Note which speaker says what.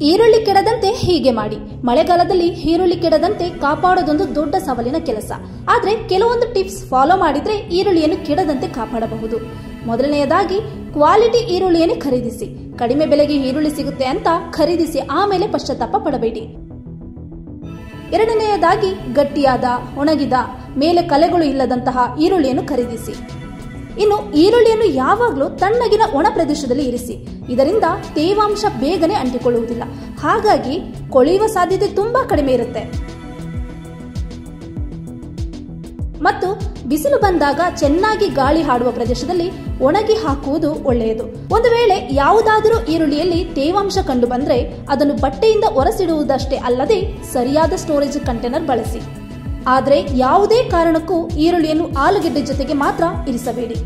Speaker 1: ಈರುಳ್ಳಿ ಕೆಡದಂತೆ ಹೀಗೆ ಮಾಡಿ. ಮಳೆಗಾಲದಲ್ಲಿ ಈರುಳ್ಳಿ ಕೆಡದಂತೆ ಕಾಪಾಡೋದೊಂದು ದೊಡ್ಡ ಸವಾಲಿನ ಕೆಲಸ. ಆದ್ರೆ ಕೆಲವೊಂದು ಟಿಪ್ಸ್ ಫಾಲೋ ಮಾಡಿದ್ರೆ ಈರುಳ್ಳಿಯನ್ನು ಕೆಡದಂತೆ ಕಾಪಾಡಬಹುದು. ಮೊದಲನೆಯದಾಗಿ ಕ್ವಾಲಿಟಿ ಈರುಳ್ಳಿಯನ್ನು ಖರೀದಿಸಿ. ಕಡಿಮೆ ಬೆಲೆಗೆ ಈರುಳ್ಳಿ ಸಿಗುತ್ತೆ ಅಂತ ಖರೀದಿಸಿ ಆಮೇಲೆ ಪಶ್ಚಾತ್ತಾಪ ಪಡಬೇಡಿ. ಎರಡನೆಯದಾಗಿ ಗಟ್ಟಿಯಾದ, ಒಣಗಿದ, ಮೇಲೆ ಕಲೆಗಳು ಇಲ್ಲದಂತಹ ಈರುಳ್ಳಿಯನ್ನು ಖರೀದಿಸಿ. ಇನ್ನು ಈರುಳ್ಳಿಯನ್ನು ಯಾವಾಗಲೂ ತಣ್ಣಗಿನ ಒಣ ಪ್ರದೇಶದಲ್ಲಿ ಇರಿಸಿ. ಇದರಿಂದ ತೇವಾಂಶ ಬೇಗನೆ ಅಂಟಿಕೊಳ್ಳುವುದಿಲ್ಲ, ಹಾಗಾಗಿ ಕೊಳೆಯುವ ಸಾಧ್ಯತೆ ತುಂಬಾ ಕಡಿಮೆ ಇರುತ್ತೆ. ಮತ್ತು ಬಿಸಿಲು ಬಂದಾಗ ಚೆನ್ನಾಗಿ ಗಾಳಿ ಆಡುವ ಪ್ರದೇಶದಲ್ಲಿ ಒಣಗಿ ಹಾಕುವುದು ಒಳ್ಳೆಯದು. ಒಂದು ವೇಳೆ ಯಾವುದಾದರೂ ಈರುಳ್ಳಿಯಲ್ಲಿ ತೇವಾಂಶ ಕಂಡು ಬಂದ್ರೆ ಅದನ್ನು ಬಟ್ಟೆಯಿಂದ ಒರೆಸಿಡುವುದಷ್ಟೇ ಅಲ್ಲದೆ ಸರಿಯಾದ ಸ್ಟೋರೇಜ್ ಕಂಟೈನರ್ ಬಳಸಿ. ಆದರೆ ಯಾವುದೇ ಕಾರಣಕ್ಕೂ ಈರುಳ್ಳಿಯನ್ನು ಆಲೂಗೆಡ್ಡೆ ಜೊತೆಗೆ ಮಾತ್ರ ಇರಿಸಬೇಡಿ.